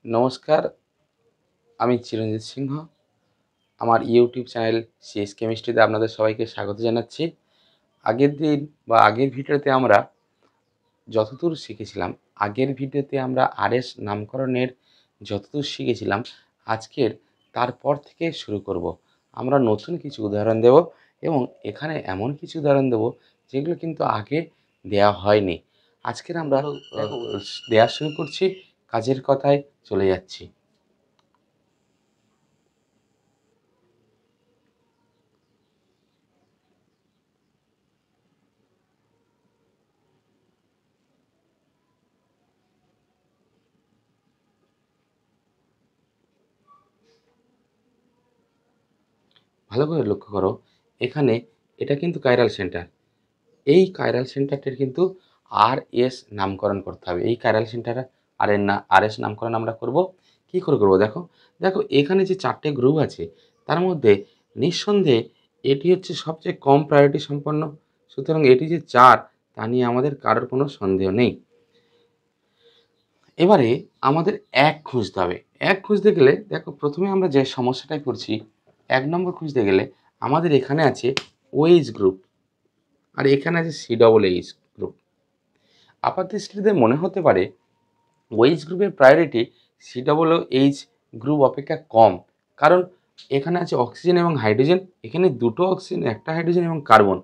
নমস্কার, আমি চিরঞ্জিত সিংহ। আমার ইউটিউব চ্যানেল সিএস কেমিস্ট্রিতে আপনাদের সবাইকে স্বাগত জানাচ্ছি। আগের দিন বা আগের ভিডিওতে আমরা যতদূর শিখেছিলাম, আগের ভিডিওতে আমরা আরএস নামকরণের যতদূর শিখেছিলাম, আজকের তারপর থেকে শুরু করব। আমরা নতুন কিছু উদাহরণ দেব এবং এখানে এমন কিছু উদাহরণ দেব যেগুলো কিন্তু আগে দেয়া হয়নি। আজকের আমরা দেয়া শুরু করছি, কাজের কথায় চলে যাচ্ছি। ভালো করে লক্ষ্য করো, এখানে এটা কিন্তু কাইরাল সেন্টার। এই কাইরাল সেন্টারটির কিন্তু আর এস নামকরণ করতে হবে। এই কাইরাল সেন্টার আর এস নামকরণ আমরা করব। কি করে করব? দেখো দেখো এখানে যে 4টে গ্রুপ আছে, তার মধ্যে নিঃসন্দেহে এটি হচ্ছে সবচেয়ে কম প্রায়োরিটি সম্পন্ন। সুতরাং এটি যে 4, তা নিয়ে আমাদের কারোর কোনো সন্দেহ নেই। এবারে আমাদের 1 খুঁজতে হবে। 1 খুঁজতে গেলে দেখো, প্রথমে আমরা যে সমস্যাটায় পড়ছি, 1 নম্বর খুঁজতে গেলে আমাদের এখানে আছে ওএইচ গ্রুপ আর এখানে আছে COOH গ্রুপ। আপাতদৃষ্টিতে মনে হতে পারে ওএইচ গ্রুপের প্রায়োরিটি COOH গ্রুপ অপেক্ষা কম, কারণ এখানে আছে অক্সিজেন এবং হাইড্রোজেন, এখানে 2টো অক্সিজেন, 1টা হাইড্রোজেন এবং কার্বন।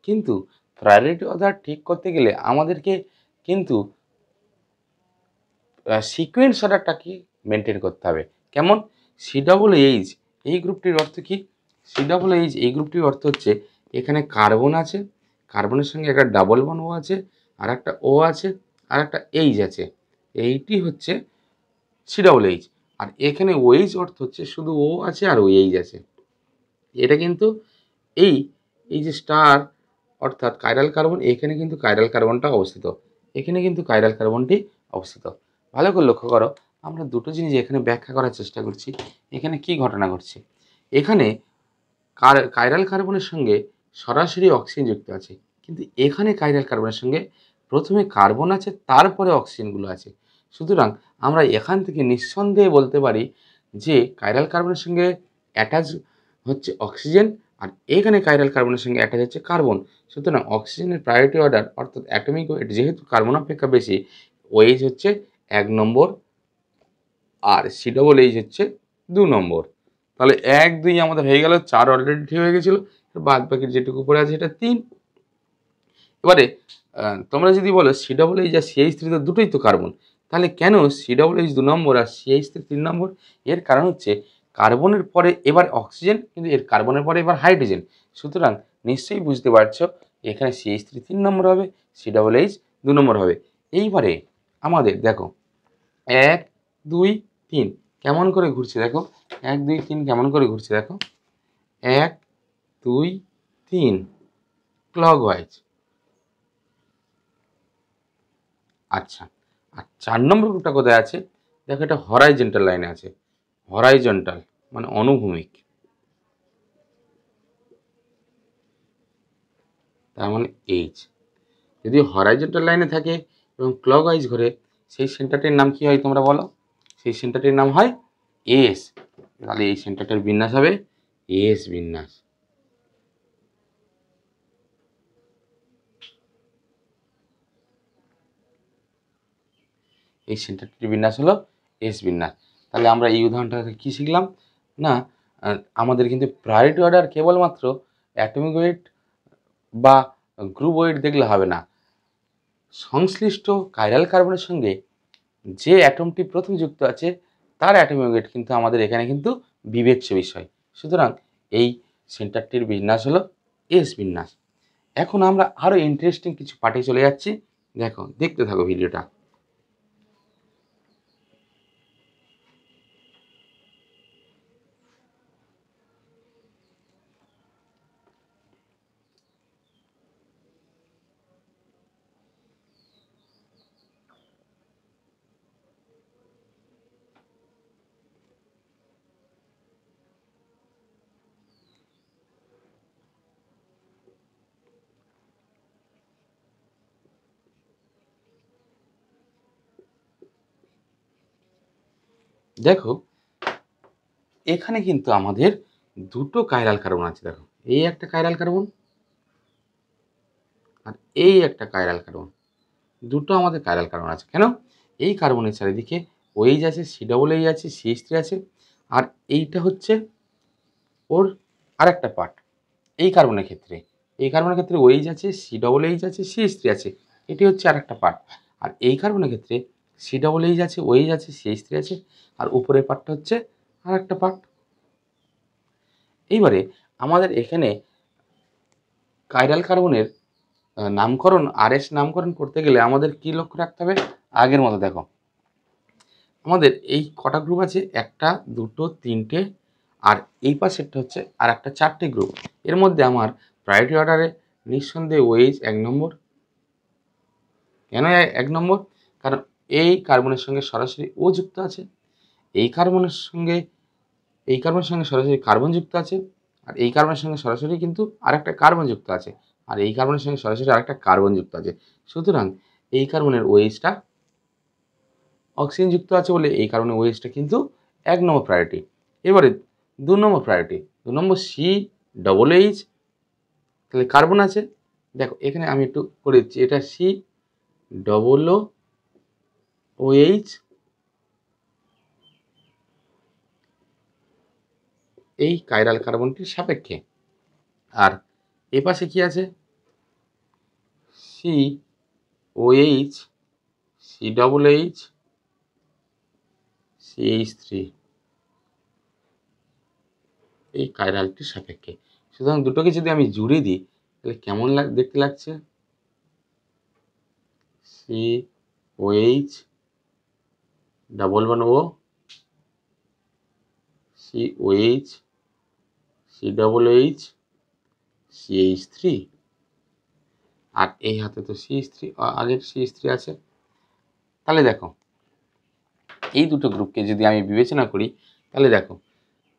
কিন্তু প্রায়োরিটি অর্ডার ঠিক করতে গেলে আমাদেরকে কিন্তু সিকোয়েন্স অর্ডারটাকে মেনটেন করতে হবে। কেমন? COOH এই গ্রুপটির অর্থ কী? COOH এই গ্রুপটির অর্থ হচ্ছে এখানে কার্বন আছে, কার্বনের সঙ্গে একটা ডাবল বন্ড ও আছে, আর একটা ও আছে, আর একটা এইচ আছে। এইটি হচ্ছে COOH। আর এখানে OH অর্থ হচ্ছে শুধু ও আছে আর OH আছে। এটা কিন্তু এই এই যে স্টার অর্থাৎ কাইরাল কার্বন, এখানে কিন্তু কাইরাল কার্বনটা অবস্থিত, এখানে কিন্তু কাইরাল কার্বনটি অবস্থিত। ভালো করে লক্ষ্য করো, আমরা দুটো জিনিস এখানে ব্যাখ্যা করার চেষ্টা করছি। এখানে কি ঘটনা ঘটছে? এখানে কাইরাল কার্বনের সঙ্গে সরাসরি অক্সিজেন যুক্ত আছে, কিন্তু এখানে কাইরাল কার্বনের সঙ্গে প্রথমে কার্বন আছে, তারপরে অক্সিজেনগুলো আছে। সুতরাং আমরা এখান থেকে নিঃসন্দেহে বলতে পারি যে কাইরাল কার্বনের সঙ্গে অ্যাটাচ হচ্ছে অক্সিজেন, আর এখানে কাইরাল কার্বনের সঙ্গে অ্যাটাচ হচ্ছে কার্বন। সুতরাং অক্সিজেনের প্রায়োরিটি অর্ডার অর্থাৎ অ্যাটমিক ওয়েট যেহেতু কার্বন অপেক্ষা বেশি, ওএইচ হচ্ছে 1 নম্বর আর COOH হচ্ছে 2 নম্বর। তাহলে 1, 2 আমাদের হয়ে গেল, 4 অলরেডি ঠিক হয়ে গেছিলো, বাদ বাকি যেটুকু পড়ে আছে সেটা 3। এবারে তোমরা যদি বলো COOH আর CH3 তো দুটোই তো কার্বন, তাহলে কেন COOH 2 নম্বর আর CH3 3 নম্বর? এর কারণ হচ্ছে কার্বনের পরে এবার অক্সিজেন, কিন্তু এর কার্বনের পরে এবার হাইড্রোজেন। সুতরাং নিশ্চয়ই বুঝতে পারছো এখানে CH3 3 নম্বর হবে, COOH 2 নম্বর হবে। এইবারে আমাদের দেখো 1, 2, 3 কেমন করে ঘুরছে দেখো, 1, 2, 3 কেমন করে ঘুরছে দেখো, 1, 2, 3 ক্লকওয়াইজ। আচ্ছা, আর 4 নম্বর গ্রুপটা কোথায় আছে? দেখো, এটা হরাইজন্টাল লাইনে আছে। হরাইজন্টাল মানে অনুভূমিক, তার মানে এইচ। যদি হরাইজন্টাল লাইনে থাকে এবং ক্লকওয়াইজ ঘোরে, সেই সেন্টারটির নাম কি হয় তোমরা বলো? সেই সেন্টারটির নাম হয় এস। তাহলে এই সেন্টারটার বিন্যাস হবে এস বিন্যাস। এই সেন্টারটির বিন্যাস হলো এস বিন্যাস। তাহলে আমরা এই উদাহরণটা কি শিখলাম? না, আমাদের কিন্তু প্রায়োরিটি অর্ডার কেবলমাত্র অ্যাটমিক ওয়েট বা গ্রুপ ওয়েট দেখলে হবে না। সংশ্লিষ্ট কাইরাল কার্বনের সঙ্গে যে অ্যাটমটি প্রথম যুক্ত আছে তার অ্যাটমিক ওয়েট কিন্তু আমাদের এখানে কিন্তু বিবেচ্য বিষয়। সুতরাং এই সেন্টারটির বিন্যাস হলো এস বিন্যাস। এখন আমরা আরও ইন্টারেস্টিং কিছু পার্টে চলে যাচ্ছি। দেখো, দেখতে থাকো ভিডিওটা। দেখো এখানে কিন্তু আমাদের দুটো কাইরাল কার্বন আছে। দেখো এই একটা কাইরাল কার্বন আর এই একটা কাইরাল কার্বন, দুটো আমাদের কাইরাল কার্বন আছে। কেন? এই কার্বনের চারিদিকে ওএইচ আছে, সি ডবল এইচ আছে, সিএইচ3 আছে, আর এইটা হচ্ছে ওর আরেকটা পার্ট। এই কার্বনের ক্ষেত্রে ওএইচ আছে, সি ডবল এইচ আছে, সিএইচ3 আছে, এটি হচ্ছে আরেকটা পার্ট। আর এই কার্বনের ক্ষেত্রে সি ডবল এইচ আছে, ওএইচ আছে, সিএইচ3 আছে, আর উপরের পার্টটা হচ্ছে আরেকটা পার্ট। এইবারে আমাদের এখানে কাইরাল কার্বনের নামকরণ, আরএস নামকরণ করতে গেলে আমাদের কি লক্ষ্য রাখতে হবে? আগের মতো দেখো আমাদের এই কটা গ্রুপ আছে, একটা দুটো তিনটে, আর এই পাশেরটা হচ্ছে আর একটা চারটে গ্রুপ। এর মধ্যে আমার প্রায়োরিটি অর্ডারে নিঃসন্দেহে ওএইচ 1 নম্বর। কেন 1 নম্বর? কারণ এই কার্বনের সঙ্গে সরাসরি ও যুক্ত আছে, এই কার্বনের সঙ্গে সরাসরি কার্বন যুক্ত আছে, আর এই কার্বনের সঙ্গে সরাসরি কিন্তু আরেকটা কার্বন যুক্ত আছে, আর এই কার্বনের সঙ্গে সরাসরি আরেকটা কার্বন যুক্ত আছে। সুতরাং এই কার্বনের ওএইচটা অক্সিজেন যুক্ত আছে বলে এই কারণে ওএইচটা কিন্তু 1 নম্বর প্রায়োরিটি। এবারে 2 নম্বর প্রায়োরিটি, 2 নম্বর সি ডবল এইচ, তাহলে কার্বন আছে। দেখো এখানে আমি একটু করে দিচ্ছি, এটা সি ডবল ও এইচ, এই কাইরাল কার্বনটির সাপেক্ষে। আর এ পাশে কি আছে? C O H, C double H, সিএইচ3, এই কাইরালটির সাপেক্ষে। সুতরাং দুটোকে যদি আমি জুড়ে দিই তাহলে কেমন দেখতে লাগছে? C O H double one O, C O H, C double H, সিএইচ3, আর এই হাতে তো সিএইচ3, আগের সিএইচ3 আছে। তাহলে দেখো এই দুটো গ্রুপকে যদি আমি বিবেচনা করি তাহলে দেখো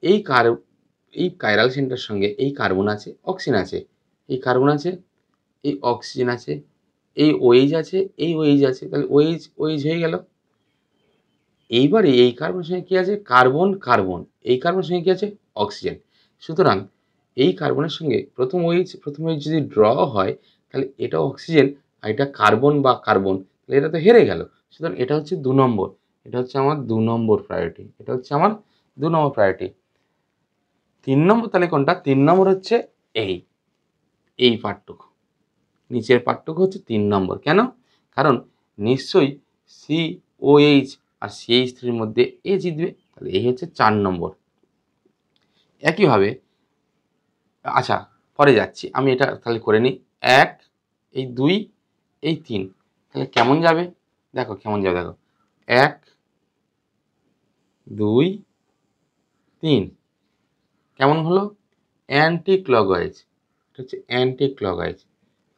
এই কাইরাল সেন্টার সঙ্গে এই কার্বন আছে, অক্সিজেন আছে, এই কার্বন আছে, এই অক্সিজেন আছে, এই ওএইচ আছে, এই ওএইচ আছে, তাহলে ওএইচ ওএইচ হয়ে গেল। এইবারে এই কার্বনের সঙ্গে কি আছে? কার্বন কার্বন, এই কার্বনের সঙ্গে কি আছে? অক্সিজেন। সুতরাং এই কার্বনের সঙ্গে প্রথম ওএইচ যদি ড্র হয় তাহলে এটা অক্সিজেন আর এটা কার্বন বা কার্বন, তাহলে এটা তো হেরে গেল। সুতরাং এটা হচ্ছে 2 নম্বর, এটা হচ্ছে আমার 2 নম্বর প্রায়োরিটি, এটা হচ্ছে আমার 2 নম্বর প্রায়োরিটি। 3 নম্বর তাহলে কোনটা? 3 নম্বর হচ্ছে এই পার্টটুকু, নিচের পার্টটুকু হচ্ছে 3 নম্বর। কেন? কারণ নিশ্চয়ই সি ও এইচ আর সিএইচ3 এর মধ্যে এ জিতবে, তাহলে এই হচ্ছে 4 নম্বর। একইভাবে আচ্ছা পরে যাচ্ছি, আমি এটা তাহলে করে নিই। 1, এই 2, এই 3, তাহলে কেমন যাবে? দেখো কেমন যাবে, দেখো 1, 2, 3 কেমন হলো? অ্যান্টি ক্লকওয়াইজ, এটা হচ্ছে অ্যান্টি ক্লকওয়াইজ।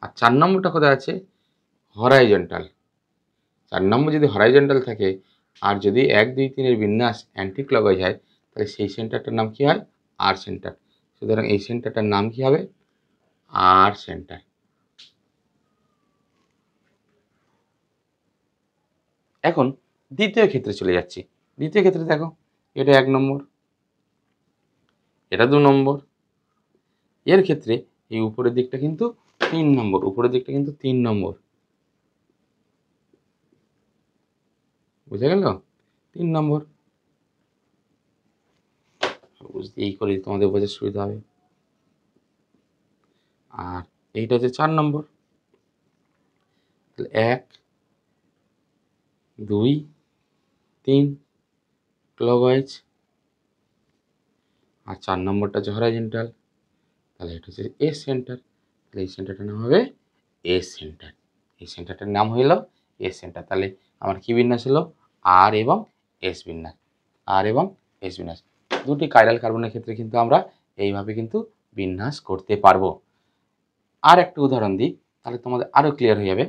আর 4 নম্বরটা কোথায় আছে? হরাইজন্টাল। 4 নম্বর যদি হরাইজন্টাল থাকে আর যদি 1, 2, 3 এর বিন্যাস অ্যান্টি ক্লকওয়াইজ হয় তাহলে সেই সেন্টারটার নাম কি হয়? আর সেন্টার। সুতরাং এই সেন্টারটার নাম কি হবে? আর সেন্টার। এখন দ্বিতীয় ক্ষেত্রে চলে যাচ্ছি। দ্বিতীয় ক্ষেত্রে দেখো এটা 1 নম্বর, এটা 2 নম্বর, এর ক্ষেত্রে এই উপরের দিকটা কিন্তু 3 নম্বর, উপরের দিকটা কিন্তু 3 নম্বর। বুঝা গেল? 3 নম্বর। এই করে তোমাদের বোঝার সুবিধা হবে। আর এইটা হচ্ছে 4 নম্বর, তাহলে 1, 2, 3 ক্লকওয়াইজ, আর 4 নম্বরটা হচ্ছে হরাইজন্টাল, তাহলে এটা হচ্ছে এস সেন্টার। তাহলে এই সেন্টারটার নাম হবে এস সেন্টার। এই সেন্টারটার নাম হলো এস সেন্টার। তাহলে আমার কি বিন্যাস হলো? আর এবং এস বিন্যাস, আর এবং এস বিন্যাস। দুটি কাইরাল কার্বনের ক্ষেত্রে কিন্তু আমরা এইভাবে কিন্তু বিন্যাস করতে পারবো। আর একটা উদাহরণ দিই তাহলে তোমাদের আরো ক্লিয়ার হয়ে যাবে।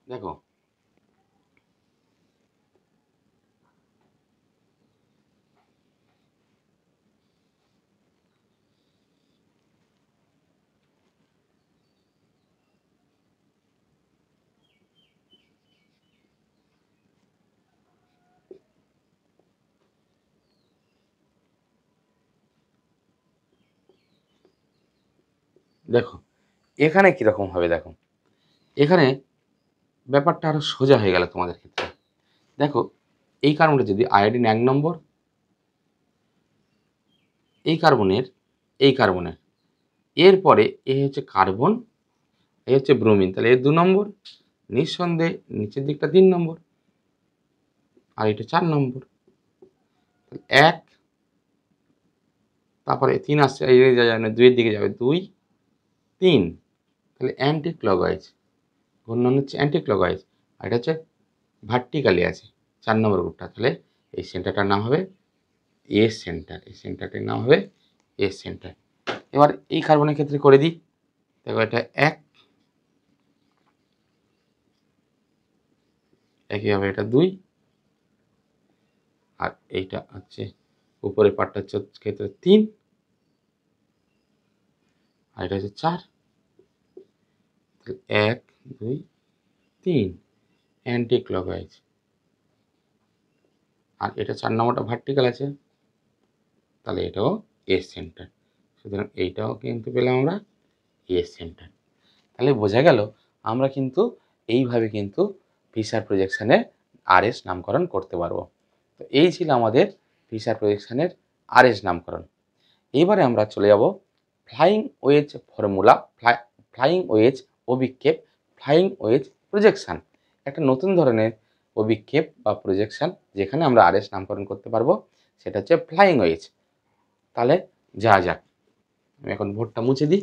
দেখো দেখো এখানে কীরকম হবে, দেখো এখানে ব্যাপারটা আরও সোজা হয়ে গেল তোমাদের ক্ষেত্রে। দেখো এই কার্বনটা যদি আয়োডিন 1 নম্বর, এই কার্বনের এরপরে এ হচ্ছে কার্বন, এই হচ্ছে ব্রোমিন, তাহলে এর 2 নম্বর, নিঃসন্দেহে নিচের দিকটা 3 নম্বর, আর এটা 4 নম্বর। 1, তারপরে 3 আসছে, এই যাবে না, 2 এর দিকে যাবে, 2, 3, তাহলে অ্যান্টি ক্লকওয়াইজ, ঘূর্ণন হচ্ছে অ্যান্টি ক্লকওয়াইজ, আর এটা হচ্ছে ভার্টিক্যালি আছে 4 নম্বর গ্রুপটা, তাহলে এই সেন্টারটার নাম হবে এ সেন্টার, এই সেন্টারটির নাম হবে এ সেন্টার। এবার এই কার্বনের ক্ষেত্রে করে দিই, দেখো এটা 1, একই হবে এটা 2, আর এইটা হচ্ছে উপরের পার্টটা হচ্ছে ক্ষেত্রে 3, আর এটা হচ্ছে 4, 1, 2, 3 অ্যান্টি ক্লকওয়াইজ, আর এটা 4 নম্বরটা ভার্টিক্যাল আছে, তাহলে এটাও এস সেন্টার। সুতরাং এইটাও কিন্তু পেলাম আমরা এস সেন্টার। তাহলে বোঝা গেল আমরা কিন্তু এইভাবে কিন্তু ফিশার প্রজেকশনের আরএস নামকরণ করতে পারবো। তো এই ছিল আমাদের ফিশার প্রজেকশনের আরএস নামকরণ। এইবারে আমরা চলে যাব flying wedge formula, flying wedge অভিক্ষেপ, ফ্লাইং ওয়েজ প্রজেকশান, একটা নতুন ধরনের অভিক্ষেপ বা প্রজেকশান যেখানে আমরা আরএস নামকরণ করতে পারবো, সেটা হচ্ছে ফ্লাইং ওয়েজ। তাহলে যা যাক, আমি এখন বোর্ডটা মুছে দিই।